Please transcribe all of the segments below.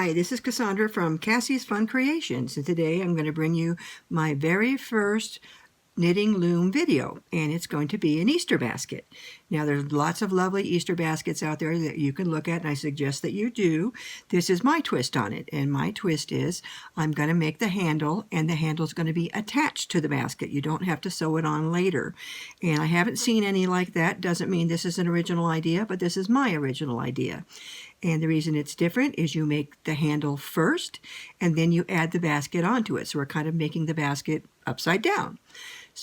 Hi, this is Cassandra from Cassie's Fun Creations, and today I'm going to bring you my very first knitting loom video, and it's going to be an Easter basket. Now there's lots of lovely Easter baskets out there that you can look at, and I suggest that you do. This is my twist on it, and my twist is I'm going to make the handle, and the handle is going to be attached to the basket. You don't have to sew it on later, and I haven't seen any like that. Doesn't mean this is an original idea, but this is my original idea. And the reason it's different is you make the handle first, and then you add the basket onto it. So we're kind of making the basket upside down.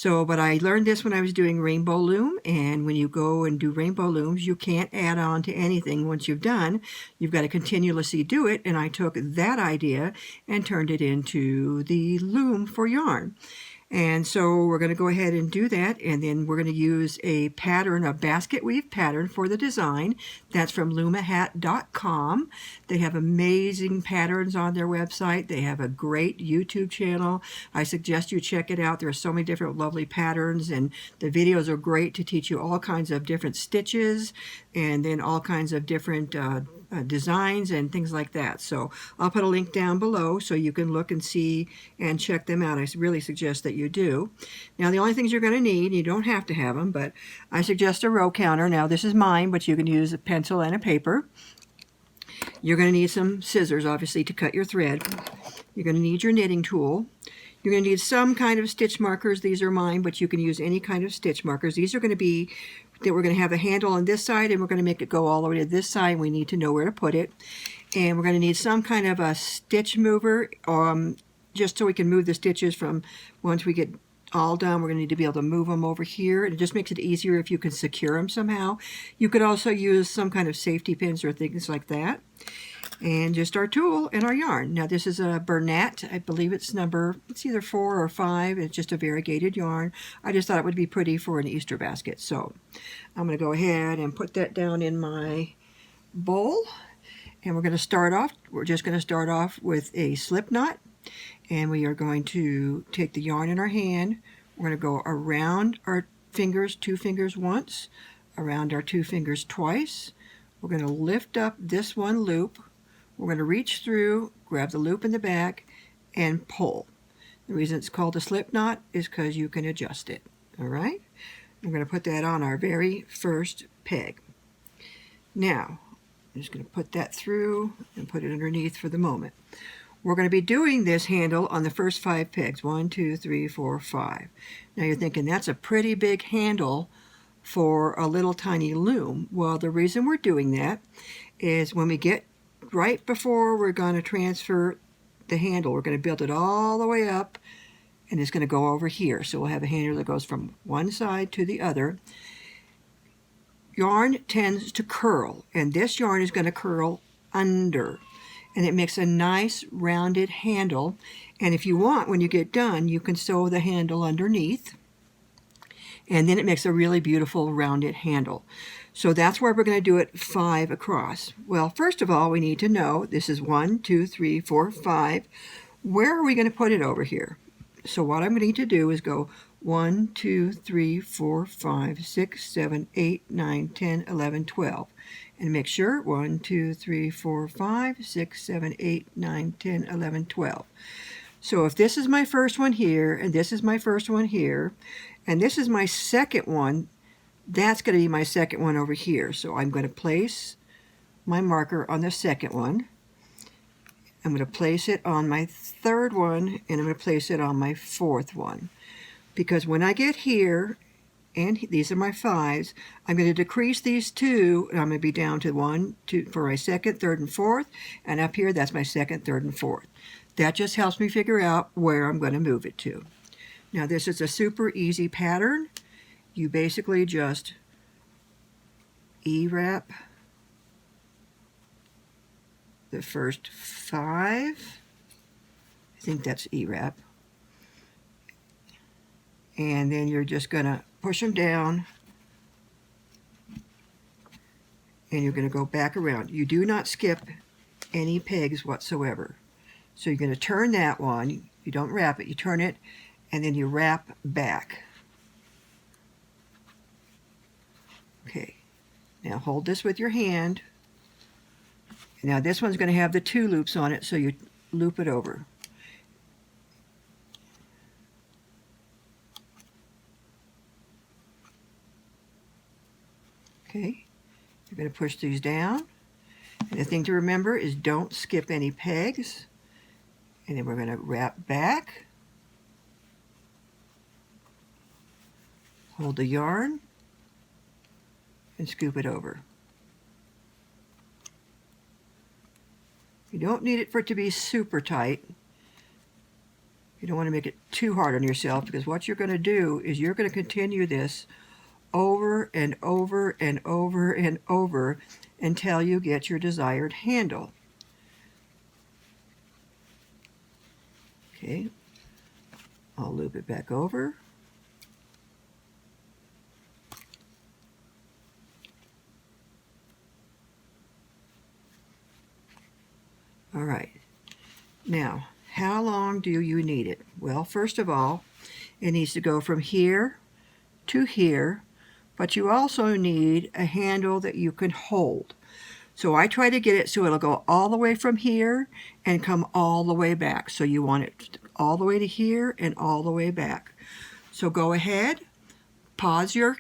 But I learned this when I was doing rainbow loom, and when you go and do rainbow looms, you can't add on to anything once you've done. You've got to continuously do it, and I took that idea and turned it into the loom for yarn. And so we're going to go ahead and do that, and then we're going to use a pattern, a basket weave pattern for the design. That's from loomahat.com. They have amazing patterns on their website. They have a great YouTube channel. I suggest you check it out. There are so many different lovely patterns, and the videos are great to teach you all kinds of different stitches and then all kinds of different designs and things like that. So I'll put a link down below so you can look and see and check them out. I really suggest that you do. Now the only things you're going to need, you don't have to have them, but I suggest a row counter. Now this is mine, but you can use a pencil and a paper. You're going to need some scissors, obviously, to cut your thread. You're going to need your knitting tool. You're going to need some kind of stitch markers. These are mine, but you can use any kind of stitch markers. These are going to be that we're going to have a handle on this side, and we're going to make it go all the way to this side. We need to know where to put it. And we're going to need some kind of a stitch mover, just so we can move the stitches from, once we get all done, we're going to need to be able to move them over here. It just makes it easier if you can secure them somehow. You could also use some kind of safety pins or things like that. And just our tool and our yarn. Now this is a Bernat. I believe it's either 4 or 5. It's just a variegated yarn. I just thought it would be pretty for an Easter basket. So I'm going to go ahead and put that down in my bowl. And we're just going to start off with a slip knot. And we are going to take the yarn in our hand. We're going to go around our fingers, 2 fingers once, around our 2 fingers twice. We're going to lift up this one loop. We're going to reach through, grab the loop in the back, and pull. The reason it's called a slip knot is because you can adjust it. All right? We're going to put that on our very first peg. Now, I'm just going to put that through and put it underneath for the moment. We're going to be doing this handle on the first 5 pegs. 1, 2, 3, 4, 5. Now you're thinking that's a pretty big handle for a little tiny loom. Well, the reason we're doing that is when we get right before we're going to transfer the handle, we're going to build it all the way up, and it's going to go over here. So we'll have a handle that goes from one side to the other. Yarn tends to curl, and this yarn is going to curl under, and it makes a nice rounded handle. And if you want, when you get done, you can sew the handle underneath, and then it makes a really beautiful rounded handle. So that's where we're going to do it 5 across. Well, first of all, we need to know this is 1, 2, 3, 4, 5. Where are we going to put it over here? So what I'm going to need to do is go 1, 2, 3, 4, 5, 6, 7, 8, 9, 10, 11, 12. And make sure 1, 2, 3, 4, 5, 6, 7, 8, 9, 10, 11, 12. So if this is my first one here, and this is my first one here, and this is my second one, that's going to be my second one over here. So I'm going to place my marker on the second one. I'm going to place it on my third one, and I'm going to place it on my fourth one. Because when I get here, and these are my 5s, I'm going to decrease these 2, and I'm going to be down to 1, 2 for my second, third, and fourth. And up here, that's my second, third, and fourth. That just helps me figure out where I'm going to move it to. Now this is a super easy pattern. You basically just E-wrap the first 5. I think that's E-wrap. And then you're just going to push them down, and you're going to go back around. You do not skip any pegs whatsoever. So you're going to turn that one. You don't wrap it. You turn it, and then you wrap back. Okay. Now hold this with your hand, Now this one's going to have the 2 loops on it, so you loop it over. Okay, you're going to push these down. And the thing to remember is don't skip any pegs. And then we're going to wrap back. Hold the yarn and scoop it over. You don't need it for it to be super tight. You don't want to make it too hard on yourself, because what you're going to do is you're going to continue this over and over and over and over until you get your desired handle. Okay, I'll loop it back over. All right, now how long do you need it? Well, first of all, it needs to go from here to here, but you also need a handle that you can hold. So I try to get it so it'll go all the way from here and come all the way back. So you want it all the way to here and all the way back. So go ahead, pause your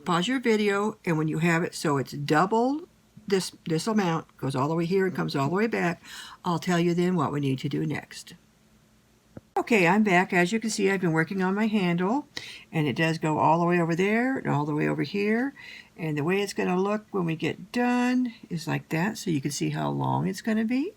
video, and when you have it so it's double this amount, goes all the way here and comes all the way back, I'll tell you then what we need to do next. Okay, I'm back. As you can see, I've been working on my handle, and it does go all the way over there and all the way over here. And the way it's going to look when we get done is like that, so you can see how long it's going to be.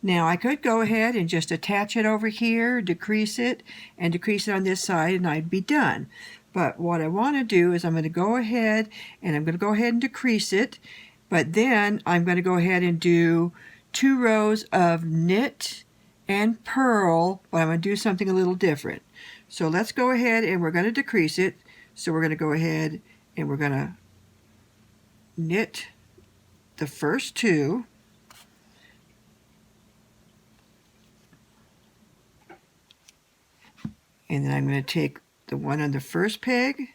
Now, I could go ahead and just attach it over here, decrease it, and decrease it on this side, and I'd be done. But what I want to do is I'm going to go ahead and decrease it, but then I'm going to go ahead and do 2 rows of knit and purl, but I'm going to do something a little different. So let's go ahead and we're going to decrease it. So we're going to go ahead and we're going to knit the first 2. And then I'm going to take the one on the first peg,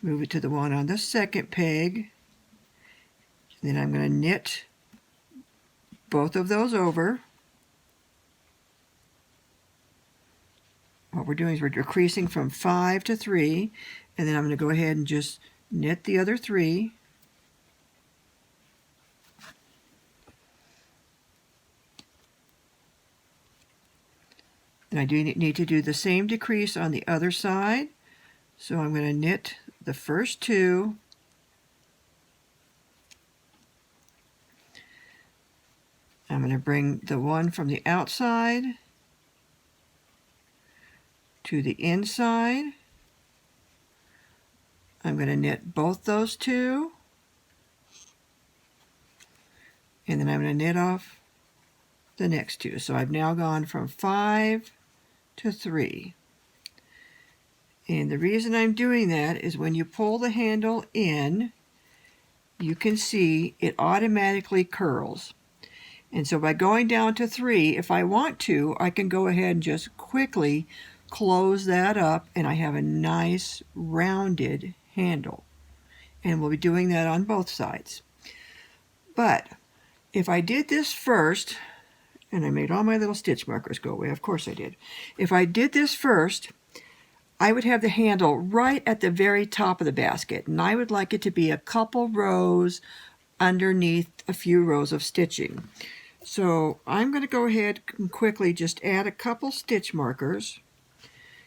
move it to the one on the second peg, and then I'm going to knit both of those over. What we're doing is we're decreasing from 5 to 3, and then I'm going to go ahead and just knit the other 3. And I do need to do the same decrease on the other side. So I'm going to knit the first 2. I'm going to bring the one from the outside to the inside. I'm going to knit both those 2. And then I'm going to knit off the next 2. So I've now gone from 5 to 3. And the reason I'm doing that is when you pull the handle in, you can see it automatically curls. And so by going down to 3, if I want to, I can go ahead and just quickly close that up, and I have a nice rounded handle. And we'll be doing that on both sides. But if I did this first, and I made all my little stitch markers go away, of course I did. If I did this first, I would have the handle right at the very top of the basket, and I would like it to be a couple rows underneath a few rows of stitching. So I'm going to go ahead and quickly just add a couple stitch markers,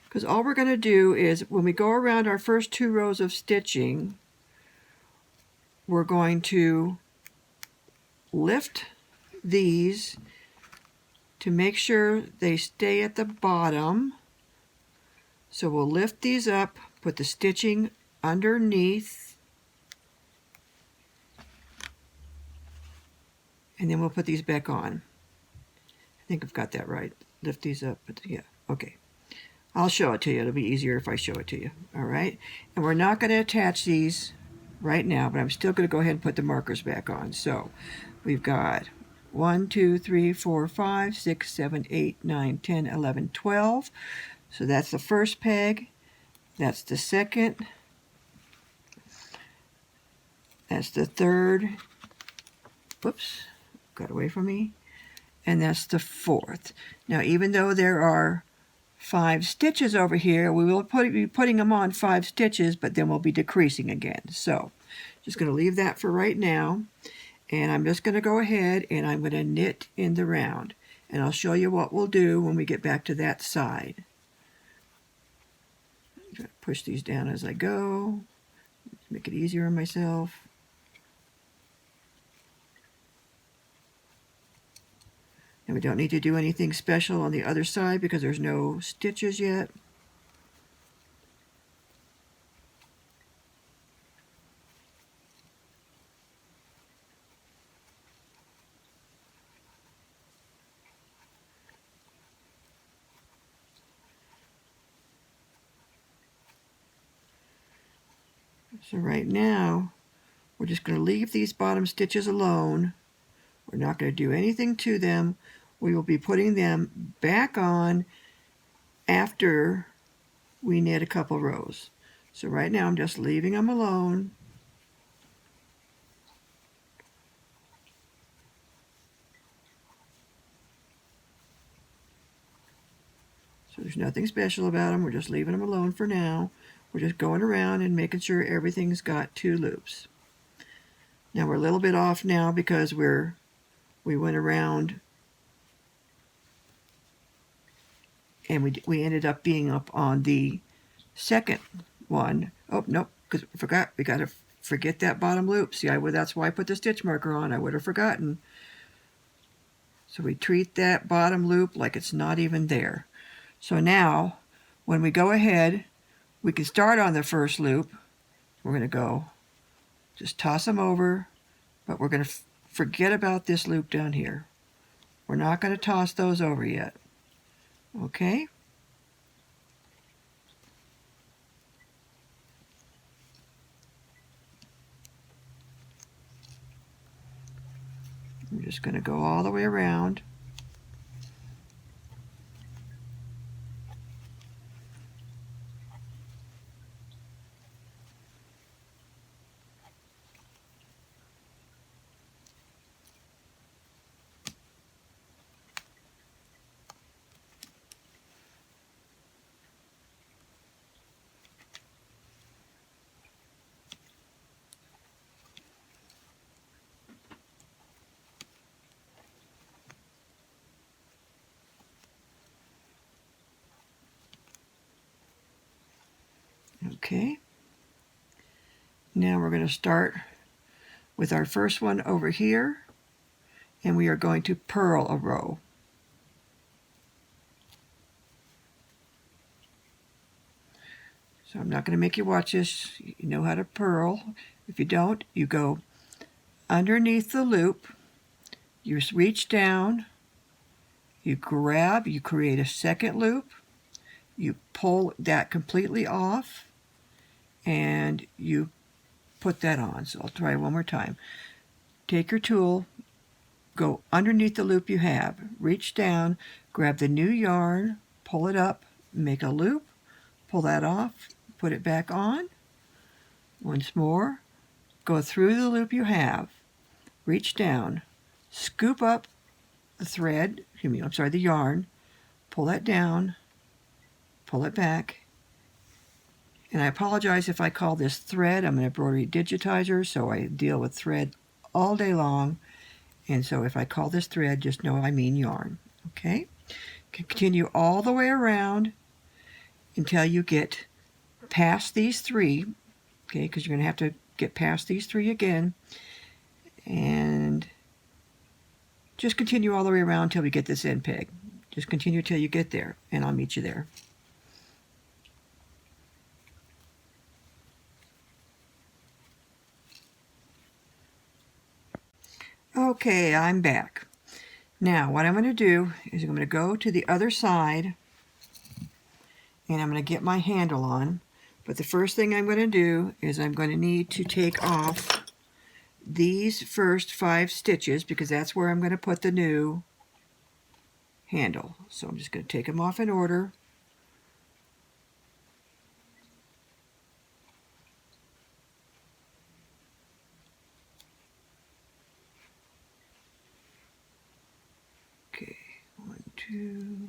because all we're going to do is when we go around our first 2 rows of stitching, we're going to lift these to make sure they stay at the bottom. So we'll lift these up, put the stitching underneath, and then we'll put these back on. I think I've got that right. Lift these up, but yeah, okay. I'll show it to you. It'll be easier if I show it to you. All right, and we're not going to attach these right now, but I'm still going to go ahead and put the markers back on. So we've got 1, 2, 3, 4, 5, 6, 7, 8, 9, 10, 11, 12. So that's the first peg. That's the second. That's the third. Whoops. got away from me, and that's the 4th. Now, even though there are 5 stitches over here, we will be putting them on 5 stitches, but then we'll be decreasing again. So just going to leave that for right now, and I'm just going to go ahead and I'm going to knit in the round, and I'll show you what we'll do when we get back to that side. I'm going to push these down as I go, make it easier on myself. And we don't need to do anything special on the other side because there's no stitches yet. So right now, we're just going to leave these bottom stitches alone. We're not going to do anything to them. We will be putting them back on after we knit a couple rows. So right now I'm just leaving them alone. So there's nothing special about them. We're just leaving them alone for now. We're just going around and making sure everything's got 2 loops. Now we're a little bit off now because we went around and we ended up being up on the second one. Oh, nope, because I forgot. We got to forget that bottom loop. See, that's why I put the stitch marker on. I would have forgotten. So we treat that bottom loop like it's not even there. So now, when we go ahead, we can start on the first loop. We're going to go, just toss them over, but we're going to forget about this loop down here. We're not going to toss those over yet. Okay? I'm just going to go all the way around. Okay. Now we're going to start with our first one over here, and we are going to purl a row. So I'm not going to make you watch this. You know how to purl. If you don't, you go underneath the loop, you reach down, you grab, you create a second loop, you pull that completely off, and you put that on. So I'll try one more time. Take your tool, go underneath the loop you have, reach down, grab the new yarn, pull it up, make a loop, pull that off, put it back on. Once more, go through the loop you have, reach down, scoop up the thread, the yarn, pull that down, pull it back. And I apologize if I call this thread. I'm an embroidery digitizer, so I deal with thread all day long. And so if I call this thread, just know I mean yarn. Okay? Continue all the way around until you get past these 3. Okay, because you're going to have to get past these 3 again. And just continue all the way around until we get this end peg. Just continue till you get there, and I'll meet you there. Okay, I'm back. Now, what I'm going to do is I'm going to go to the other side, and I'm going to get my handle on. But the first thing I'm going to do is I'm going to need to take off these first 5 stitches, because that's where I'm going to put the new handle. So I'm just going to take them off in order. 2,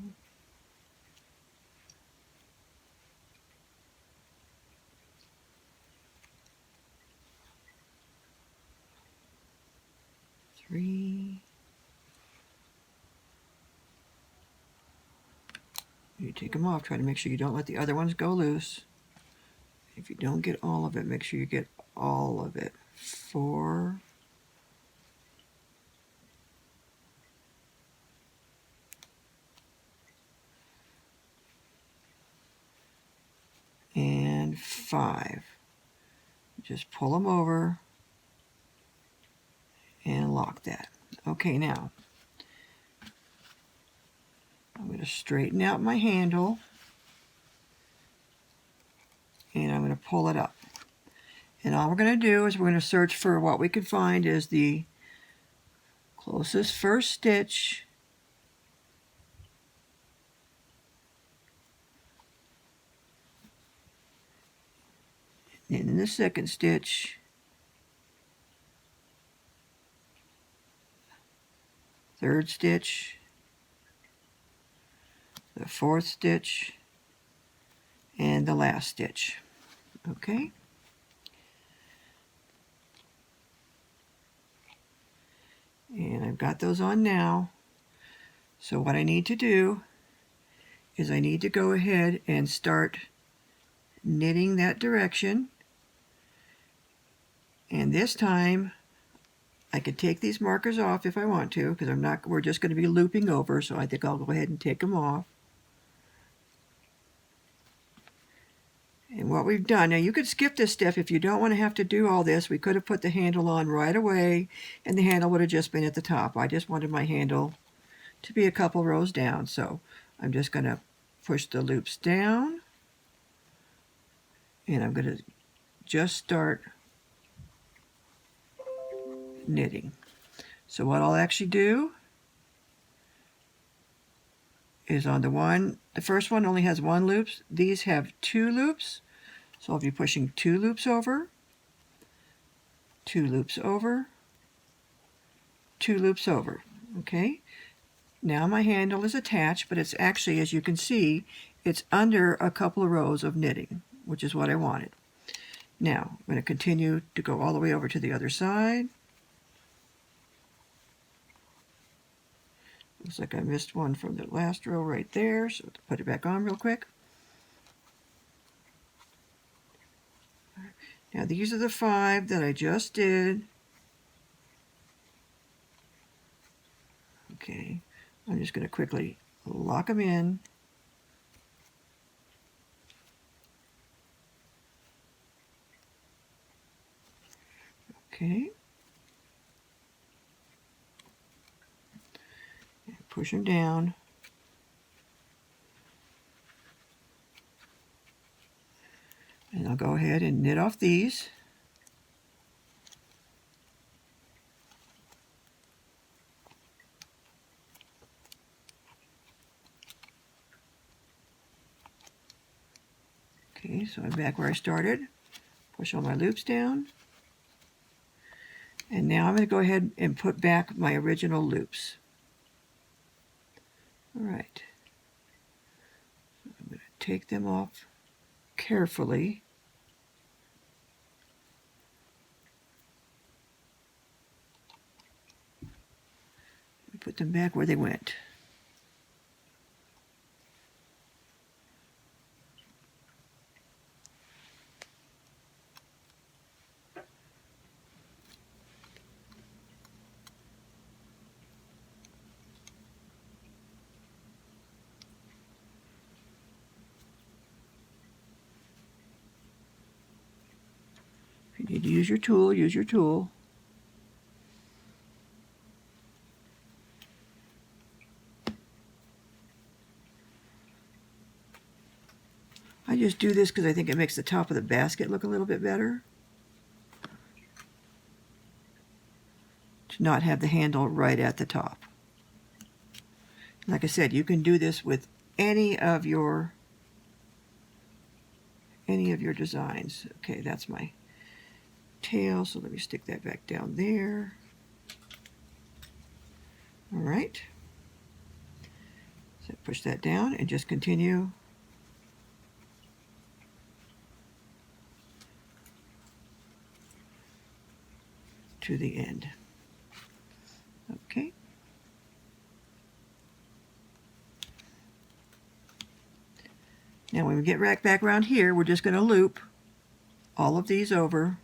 3. You take them off. Try to make sure you don't let the other ones go loose. If you don't get all of it, make sure you get all of it. 4. And 5. Just pull them over and lock that. Okay, now I'm going to straighten out my handle and I'm going to pull it up. And all we're going to do is we're going to search for what we can find is the closest first stitch in the second stitch, third stitch, the fourth stitch, and the last stitch. Okay? And I've got those on now. So what I need to do is I need to go ahead and start knitting that direction. And this time I could take these markers off if I want to, because we're just going to be looping over, so I think I'll go ahead and take them off. And what we've done, now you could skip this step if you don't want to have to do all this. We could have put the handle on right away and the handle would have just been at the top. I just wanted my handle to be a couple rows down, so I'm just going to push the loops down and I'm going to just start knitting. So what I'll actually do is on the first one only has 1 loop. These have 2 loops. So I'll be pushing 2 loops over, 2 loops over, 2 loops over. Okay? Now my handle is attached, but it's actually, as you can see, it's under a couple of rows of knitting, which is what I wanted. Now, I'm going to continue to go all the way over to the other side. Looks like I missed one from the last row right there, so I'll put it back on real quick. Now these are the 5 that I just did. Okay, I'm just going to quickly lock them in. Okay. And push them down. And I'll go ahead and knit off these. Okay, so I'm back where I started. Push all my loops down. And now I'm going to go ahead and put back my original loops. All right. So I'm going to take them off carefully. Put them back where they went. If you need to use your tool, use your tool. I just do this because I think it makes the top of the basket look a little bit better. To not have the handle right at the top. Like I said, you can do this with any of your designs. Okay, that's my tail, so let me stick that back down there. All right. push that down and just continue to the end. Okay. Now when we get back around here, we're just going to loop all of these over.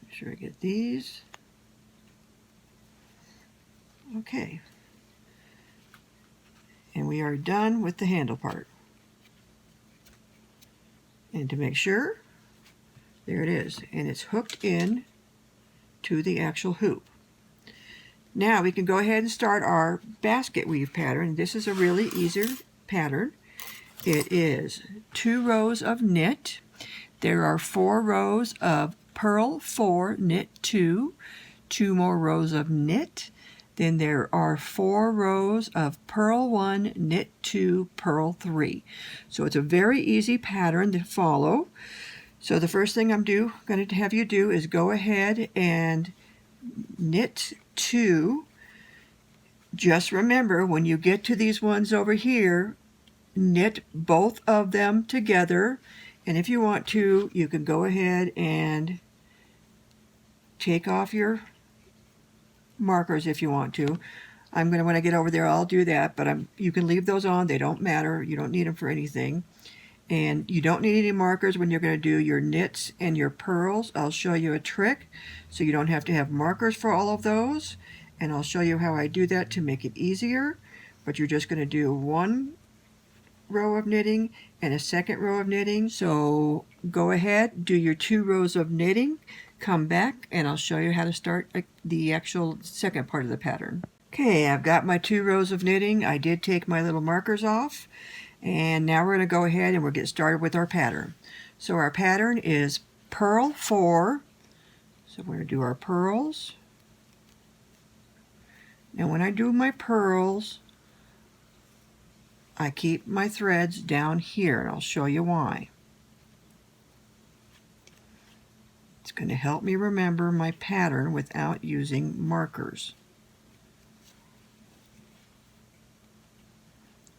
Make sure I get these. Okay. And we are done with the handle part. And to make sure, there it is. And it's hooked in to the actual hoop. Now we can go ahead and start our basket weave pattern. This is a really easy pattern. It is 2 rows of knit. There are 4 rows of purl 4, knit 2, 2 more rows of knit. Then there are 4 rows of purl 1, knit 2, purl 3. So it's a very easy pattern to follow. So the first thing I'm going to have you do is go ahead and knit 2. Just remember, when you get to these ones over here, knit both of them together. And if you want to, you can go ahead and take off your markers if you want to. When I get over there, I'll do that, but you can leave those on. They don't matter. You don't need them for anything. And you don't need any markers when you're going to do your knits and your purls. I'll show you a trick so you don't have to have markers for all of those. And I'll show you how I do that to make it easier. But you're just going to do 1 row of knitting and a 2nd row of knitting. So go ahead, do your 2 rows of knitting, come back, and I'll show you how to start the actual second part of the pattern. Okay, I've got my 2 rows of knitting. I did take my little markers off. And now we're going to go ahead and we'll get started with our pattern. So our pattern is purl 4. So we're going to do our purls. Now when I do my purls, I keep my threads down here, and I'll show you why. It's going to help me remember my pattern without using markers.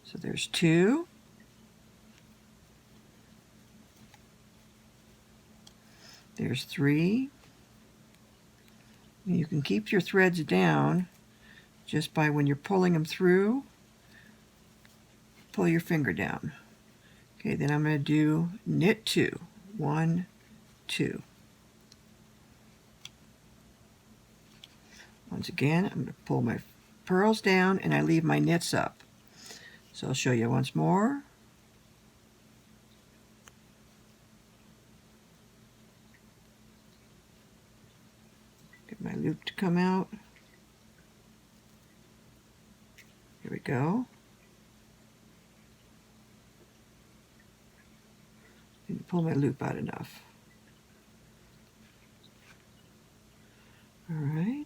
So there's 2. There's 3. And you can keep your threads down just by, when you're pulling them through, pull your finger down. Okay, then I'm going to do knit 2. 1, 2. Once again, I'm going to pull my purls down and I leave my knits up. So I'll show you once more. Get my loop to come out. Here we go. Didn't pull my loop out enough. All right.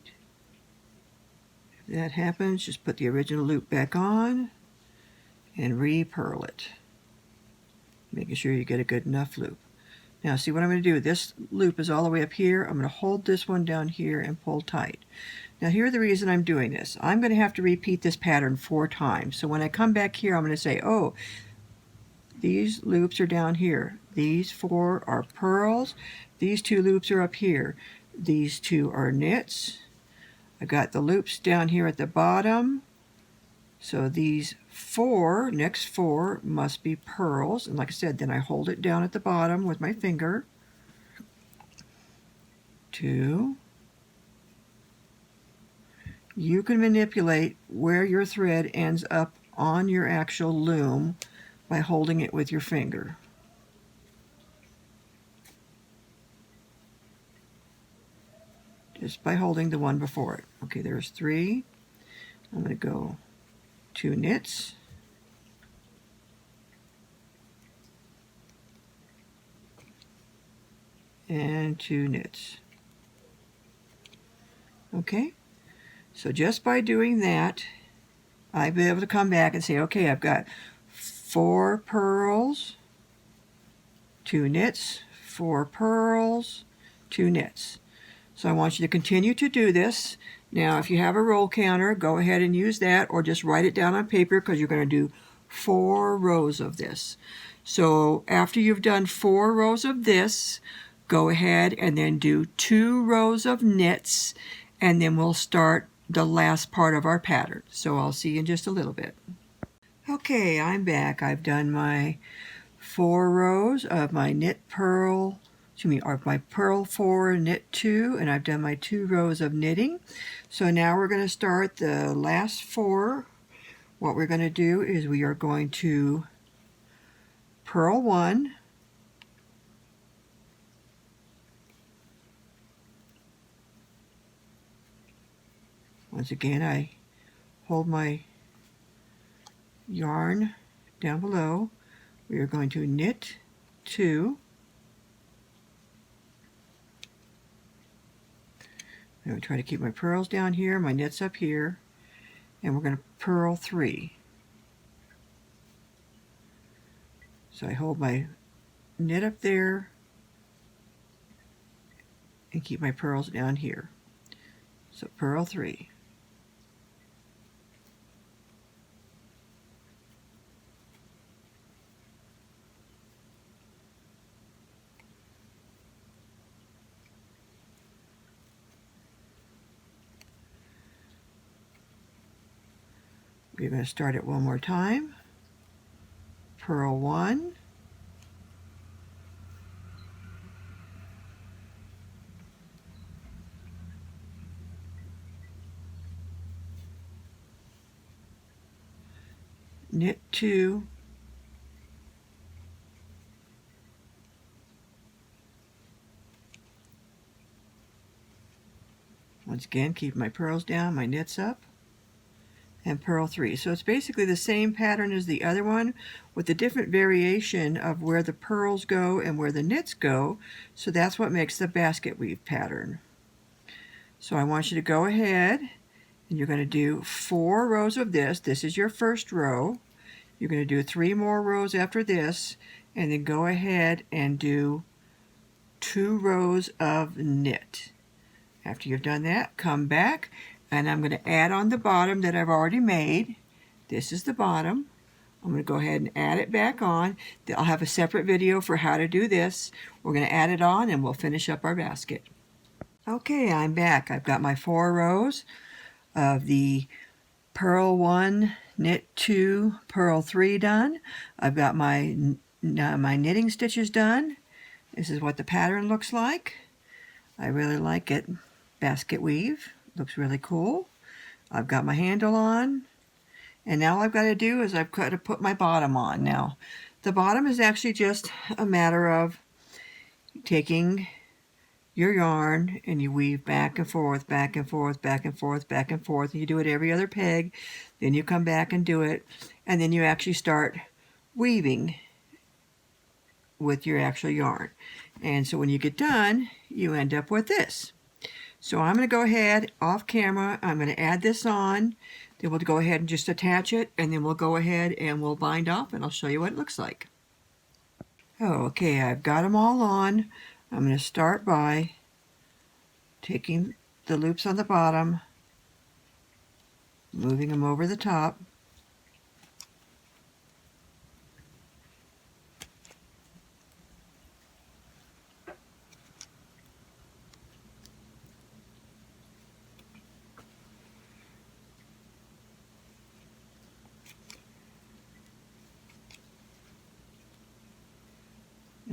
If that happens, just put the original loop back on and re-purl it, making sure you get a good enough loop. Now see what I'm going to do. This loop is all the way up here. I'm going to hold this one down here and pull tight. Now here's the reason I'm doing this. I'm going to have to repeat this pattern 4 times. So when I come back here, I'm going to say, oh, these loops are down here. These 4 are purls. These 2 loops are up here. These 2 are knits. I got the loops down here at the bottom. So these 4, next 4, must be purls. And like I said, then I hold it down at the bottom with my finger. 2. You can manipulate where your thread ends up on your actual loom by holding it with your finger. Just by holding the one before it. Okay, there's 3. I'm going to go 2 knits. And 2 knits. Okay, so just by doing that, I'll be able to come back and say, okay, I've got 4 purls, 2 knits, 4 purls, 2 knits. So I want you to continue to do this. Now if you have a roll counter, go ahead and use that, or just write it down on paper, because you're going to do 4 rows of this. So after you've done 4 rows of this, go ahead and then do 2 rows of knits, and then we'll start the last part of our pattern. So I'll see you in just a little bit. Okay, I'm back. I've done my 4 rows of my knit purl, or my purl 4, knit 2, and I've done my 2 rows of knitting. So now we're going to start the last 4. What we're going to do is we are going to purl 1, once again I hold my yarn down below. We are going to knit 2, I'm going to try to keep my purls down here, my knits up here, and we're going to purl 3. So I hold my knit up there and keep my purls down here. So purl 3. We're going to start it one more time. Purl 1, knit 2, once again keep my purls down, my knits up, and purl 3. So it's basically the same pattern as the other one, with a different variation of where the purls go and where the knits go. So that's what makes the basket weave pattern. So I want you to go ahead and you're going to do 4 rows of this. This is your first row. You're going to do 3 more rows after this, and then go ahead and do 2 rows of knit. After you've done that, come back, and I'm going to add on the bottom that I've already made. This is the bottom. I'm going to go ahead and add it back on. I'll have a separate video for how to do this. We're going to add it on and we'll finish up our basket. Okay, I'm back. I've got my 4 rows of the purl 1, knit 2, purl 3 done. I've got my knitting stitches done. This is what the pattern looks like. I really like it. Basket weave. Looks really cool. I've got my handle on, and now all I've got to do is I've got to put my bottom on. Now the bottom is actually just a matter of taking your yarn and you weave back and forth, back and forth, back and forth, back and forth, and you do it every other peg. Then you come back and do it, and then you actually start weaving with your actual yarn. And so when you get done, you end up with this. So I'm going to go ahead off camera, I'm going to add this on, then we'll go ahead and just attach it, and then we'll go ahead and we'll bind off, and I'll show you what it looks like. Oh, okay, I've got them all on. I'm going to start by taking the loops on the bottom, moving them over the top,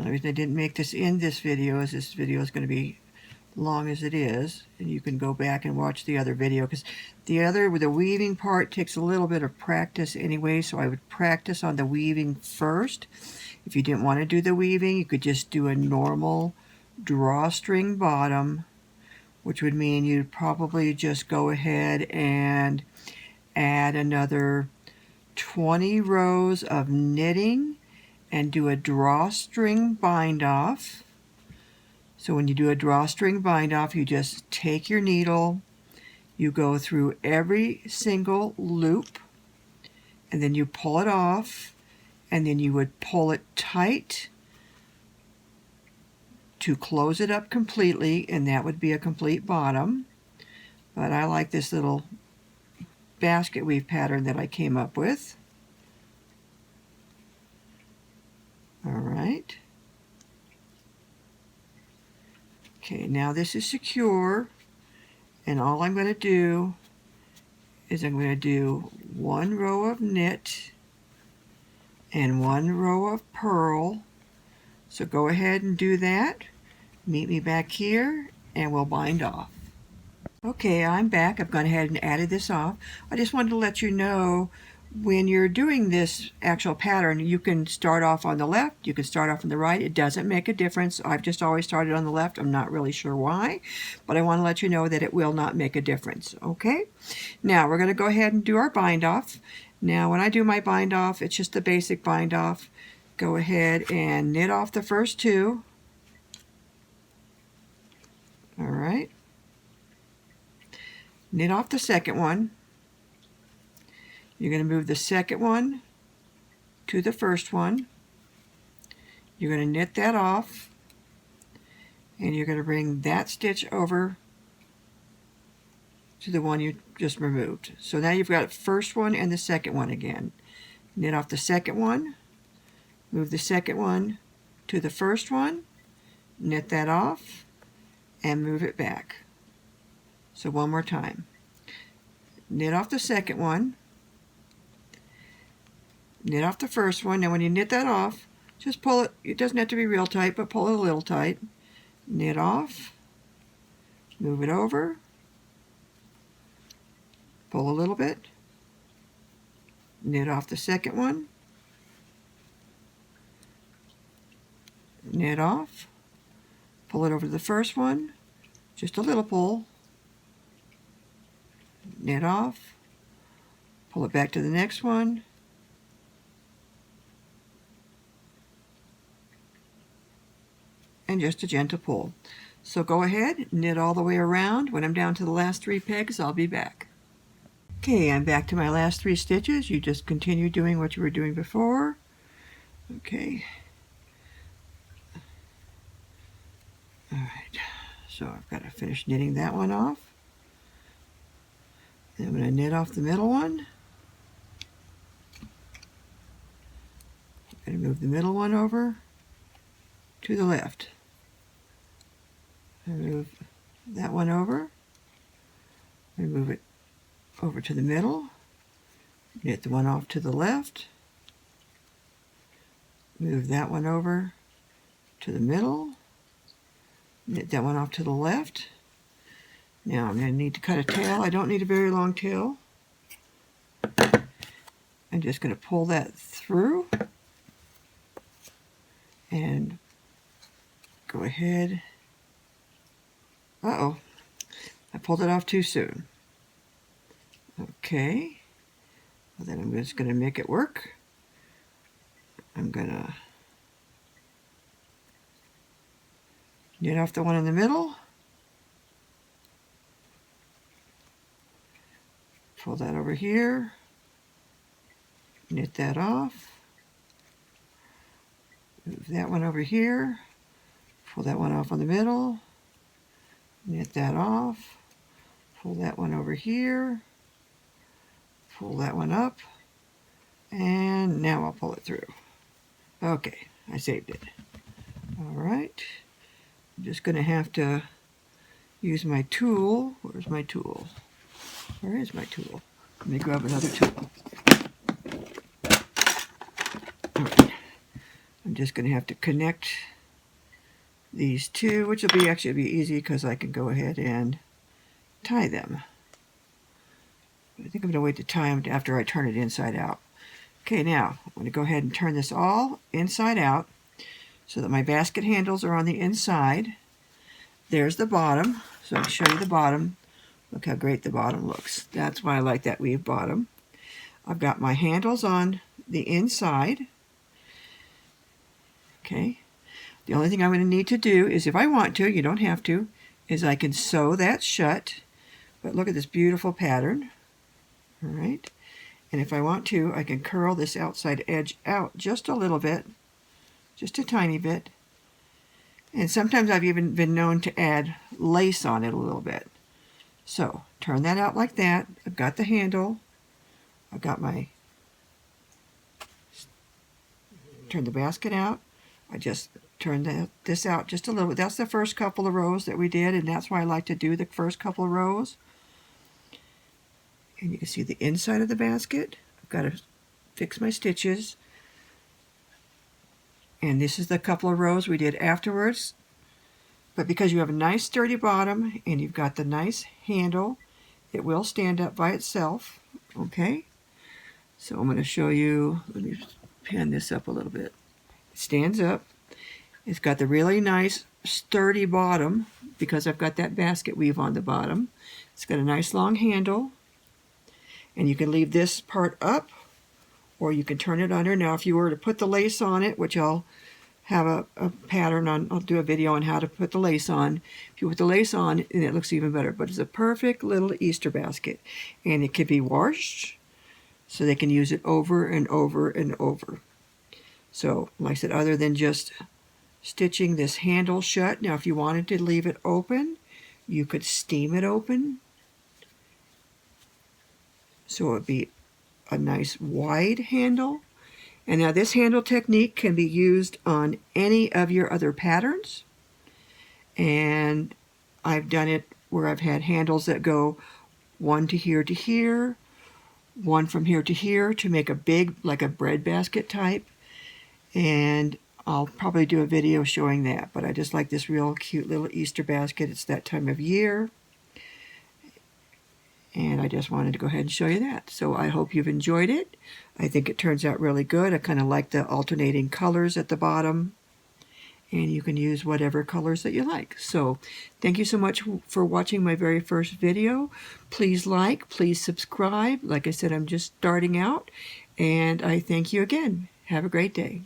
the reason I didn't make this in this video is this video is going to be long as it is, and you can go back and watch the other video, because the weaving part takes a little bit of practice anyway, so I would practice on the weaving first. If you didn't want to do the weaving, you could just do a normal drawstring bottom, which would mean you'd probably just go ahead and add another 20 rows of knitting and do a drawstring bind off. So when you do a drawstring bind off, you just take your needle, you go through every single loop, and then you pull it off, and then you would pull it tight to close it up completely, and that would be a complete bottom. But I like this little basket weave pattern that I came up with. All right. Okay, now this is secure, and all I'm going to do is I'm going to do one row of knit and one row of purl. So go ahead and do that. Meet me back here and we'll bind off. Okay, I'm back. I've gone ahead and added this off. I just wanted to let you know, when you're doing this actual pattern, you can start off on the left, you can start off on the right. It doesn't make a difference. I've just always started on the left. I'm not really sure why, but I want to let you know that it will not make a difference. Okay, now we're going to go ahead and do our bind off. Now when I do my bind off, it's just the basic bind off. Go ahead and knit off the first two. All right. Knit off the second one. You're going to move the second one to the first one. You're going to knit that off, and you're going to bring that stitch over to the one you just removed. So now you've got the first one and the second one again. Knit off the second one, move the second one to the first one, knit that off, and move it back. So one more time. Knit off the second one, knit off the first one. Now when you knit that off, just pull it. It doesn't have to be real tight, but pull it a little tight. Knit off, move it over, pull a little bit, knit off the second one, knit off, pull it over to the first one, just a little pull, knit off, pull it back to the next one, and just a gentle pull. So go ahead, knit all the way around. When I'm down to the last 3 pegs, I'll be back. Okay, I'm back to my last 3 stitches. You just continue doing what you were doing before. Okay. All right, so I've got to finish knitting that one off. Then I'm going to knit off the middle one. I'm going to move the middle one over to the left. Move that one over. Move it over to the middle. Knit the one off to the left. Move that one over to the middle. Knit that one off to the left. Now I'm going to need to cut a tail. I don't need a very long tail. I'm just going to pull that through and go ahead. Uh-oh, I pulled it off too soon. Okay, well, then I'm just going to make it work. I'm going to knit off the one in the middle, pull that over here, knit that off, move that one over here, pull that one off on the middle, knit that off, pull that one over here, pull that one up, and now I'll pull it through. Okay, I saved it. All right, I'm just going to have to use my tool. Where's my tool? Where is my tool? Let me grab another tool. All right, I'm just going to have to connect these two, which will be actually easy because I can go ahead and tie them. I think I'm going to wait to tie them after I turn it inside out. Okay, now I'm going to go ahead and turn this all inside out so that my basket handles are on the inside. There's the bottom, so I'll show you the bottom. Look how great the bottom looks. That's why I like that weave bottom. I've got my handles on the inside. Okay. The only thing I'm going to need to do is, if I want to, you don't have to, is I can sew that shut. But look at this beautiful pattern. All right. And if I want to, I can curl this outside edge out just a little bit, just a tiny bit. And sometimes I've even been known to add lace on it a little bit. So turn that out like that. I've got the handle. I've got my, turn the basket out. I just turn this out just a little bit. That's the first couple of rows that we did, and that's why I like to do the first couple of rows. And you can see the inside of the basket. I've got to fix my stitches. And this is the couple of rows we did afterwards. But because you have a nice sturdy bottom and you've got the nice handle, it will stand up by itself. Okay? So I'm going to show you, let me pan this up a little bit. It stands up. It's got the really nice sturdy bottom because I've got that basket weave on the bottom. It's got a nice long handle. And you can leave this part up or you can turn it under. Now if you were to put the lace on it, which I'll have a pattern on, I'll do a video on how to put the lace on. If you put the lace on, and it looks even better. But it's a perfect little Easter basket. And it can be washed, so they can use it over and over and over. So, like I said, other than just stitching this handle shut, now if you wanted to leave it open, you could steam it open. So it would be a nice wide handle. And now this handle technique can be used on any of your other patterns. And I've done it where I've had handles that go one to here, one from here to make a big, like a bread basket type. And I'll probably do a video showing that. But I just like this real cute little Easter basket. It's that time of year. And I just wanted to go ahead and show you that. So I hope you've enjoyed it. I think it turns out really good. I kind of like the alternating colors at the bottom. And you can use whatever colors that you like. So thank you so much for watching my very first video. Please like, please subscribe. Like I said, I'm just starting out. And I thank you again. Have a great day.